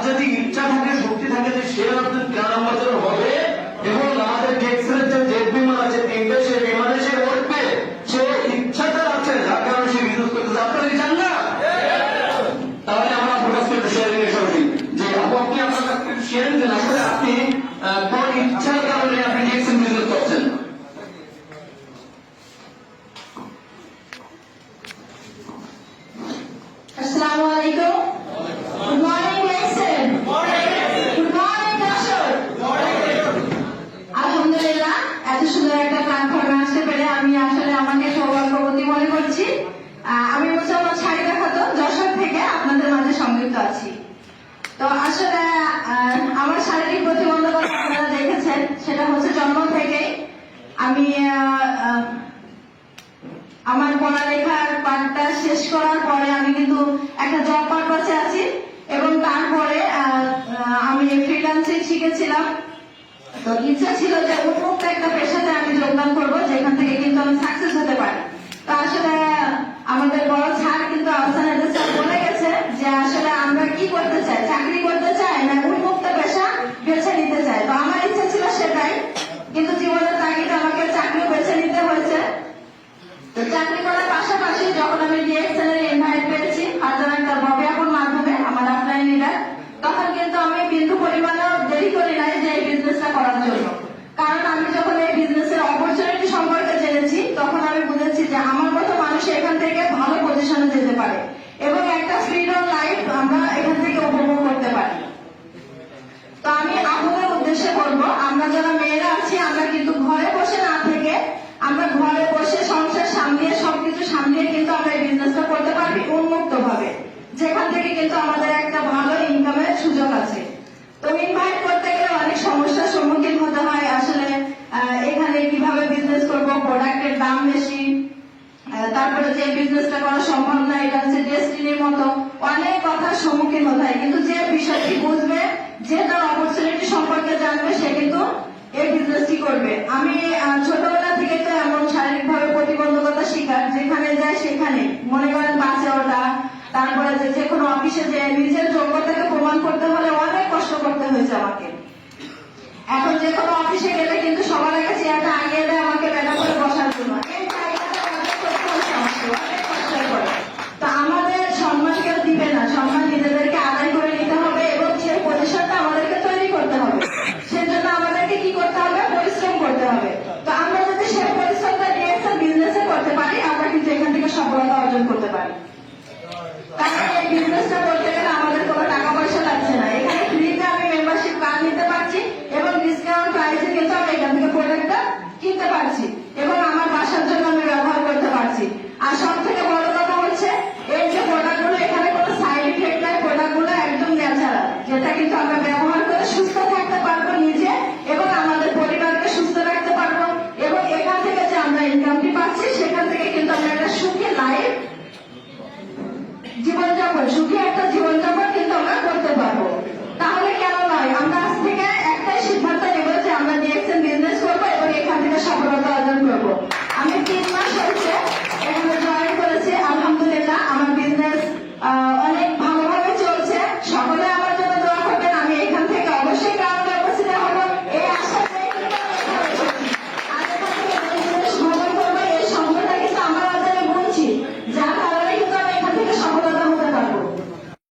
যদি ইচ্ছা থাকে শক্তি থাকে যে শেয়ার আপনার 13 বছর হবে এবং আমাদের টেক্সের যে জেট বিমান আছে 3টে সেই বিমানে সে উঠবে, সে ইচ্ছাটা আছে যার কারণে সে বিজনেস করতেছে। আপনারা কি চান না? তাহলে আমরা ফোকাস করতে শেয়ারিং এর সঙ্গে যে আপনি আপনার কাছে শেয়ারিং দেন আসলে আপনি কোন ইচ্ছার কারণে আপনি টেক্সের বিজনেস করছেন। আসসালামু আলাইকুম। Good morning lesson. Good morning দর্শক। আলহামদুলিল্লাহ, এত সুন্দর একটা প্ল্যাটফর্মে আসতে পেরে আমি আসলে আমাকে সৌভাগ্যবতী মনে করছি। আমি মুসলমান শাহিদা খাতুন যশোর থেকে আপনাদের মাঝে সংযুক্ত আছি। তো আসলে আমার শারীরিক প্রতিবন্ধকতা আপনারা দেখেছেন, সেটা হচ্ছে জন্ম থেকেই। আমি আমার পড়ালেখার পাঠটা শেষ করার পরে আমি কিন্তু একটা জব পারপাসে আছি এবং তারপরে আমি ফ্রিল্যান্সিং শিখেছিলাম। তো ইচ্ছা ছিল যে উন্মুক্ত একটা পেশাতে আমি যোগদান করবো যেখান থেকে কিন্তু আমি সাকসেস হতে পারি। তো আসলে আমাদের বড় স্যার কিন্তু আহসান হায়দার স্যার বলে গেছে যে আসলে আমরা কি করতে চাই, চাকরি করতে চাই না উন্মুক্ত পেশা বেছে নিতে চাই। তো আমার ইচ্ছা ছিল সেটাই, কিন্তু জীবনের তাগিদে আমাকে চাকরি বেছে নিতে হয়েছে। তো চাকরি করার পাশাপাশি যখন আমি ডিএক্সএল এর ইনভাইট পেয়েছি ফারজানা আক্তার ববিয়াপুর মাধ্যমে আমার অফলাইন লিডার, তখন কিন্তু আমি বিন্দু পরিমাণেও দেরি করি নাই যে এই বিজনেসটা করার জন্য। কারণ আমি যখন এই বিজনেসের অপরচুনিটি সম্পর্কে জেনেছি তখন আমি বুঝেছি যে আমার মতো মানুষ এখান থেকে ভালো পজিশনে যেতে পারে এবং একটা ফ্রিডম লাইফ আমরা এখান থেকে উপভোগ করতে পারি। তো আমি আপনাদের উদ্দেশ্যে বলবো, আমরা যারা মেয়েরা আছি আমরা কিন্তু ঘরে বসে না থেকে আমরা ঘরে বসে সংসার সামলিয়ে সবকিছু সামলিয়ে কিন্তু আমরা এই বিজনেসটা করতে পারি উন্মুক্ত ভাবে, যেখান থেকে কিন্তু আমাদের একটা ভালো ইনকামের সুযোগ আছে। তো ইনভাইট করতে গেলে অনেক সমস্যার সম্মুখীন হতে হয়। আসলে এখানে কিভাবে বিজনেস করব, প্রোডাক্টের দাম বেশি, তারপরে যে বিজনেসটা করা সম্ভব না, এটা হচ্ছে ডেস্টিনির মতো অনেক কথার সম্মুখীন হতে হয়। কিন্তু যে বিষয়টি বুঝবে, যে তার অপরচুনিটি সম্পর্কে জানবে, সে কিন্তু এই বিজনেসটি করবে। আমি ছোটবেলা থেকে তো এমন শারীরিক ভাবে প্রতিবন্ধকতা শিকার, যেখানে যায় সেখানে মনে করেন বাসে ওঠা, তারপরে যে কোনো অফিসে যে নিজের যোগ্যতাকে প্রমাণ করতে হলে অনেক কষ্ট করতে হয়েছে আমাকে। এখন যে কোনো অফিসে গেলে কিন্তু সবার আগে চেয়ারটা আগিয়ে দেয় আমাকে বেলা করে বসার জন্য। এই জায়গাটা অনেক করতে হয়েছে আমাকে, অনেক কষ্টের পরে। তো আমাদের সম্মান কেউ দিবে না, সম্মান নিজেদেরকে আদায় করে নিতে হবে এবং সেই পজিশনটা আমাদেরকে তৈরি করতে হবে। সেজন্য আমাদেরকে কি করতে হবে, পরিশ্রম করতে হবে। তো আমরা যদি সেই পরিশ্রমটা নিয়ে একটা বিজনেসে করতে পারি, আমরা কিন্তু এখান থেকে সফলতা অর্জন করতে পারি। কারণ এই বিজনেসটা করতে গেলে আমাদের কোনো টাকা পয়সা লাগছে না। এখানে ফ্রিতে আমি মেম্বারশিপ কার্ড নিতে পারছি এবং ডিসকাউন্ট প্রাইসে কিন্তু আমি এখান থেকে প্রোডাক্টটা কিনতে পারছি এবং আমার বাসার জন্য আমি ব্যবহার করতে পারছি। আর সব থেকে বড় কথা হচ্ছে এই যে প্রোডাক্টগুলো, এখানে কোনো সাইড ইফেক্ট নাই, প্রোডাক্টগুলো একদম ন্যাচারাল, যেটা কিন্তু আমরা ব্যবহার করে সুস্থ থাকতে পারবো নিজে এবং আমাদের পরিবারকে সুস্থ রাখতে পারবো এবং এখান থেকে যে আমরা ইনকামটি পাচ্ছি সেখান থেকে কিন্তু আমরা একটা সুখী লাইফ জীবনযাপন, সুখী একটা জীবনযাপন কিন্তু আমরা করতে পারবো।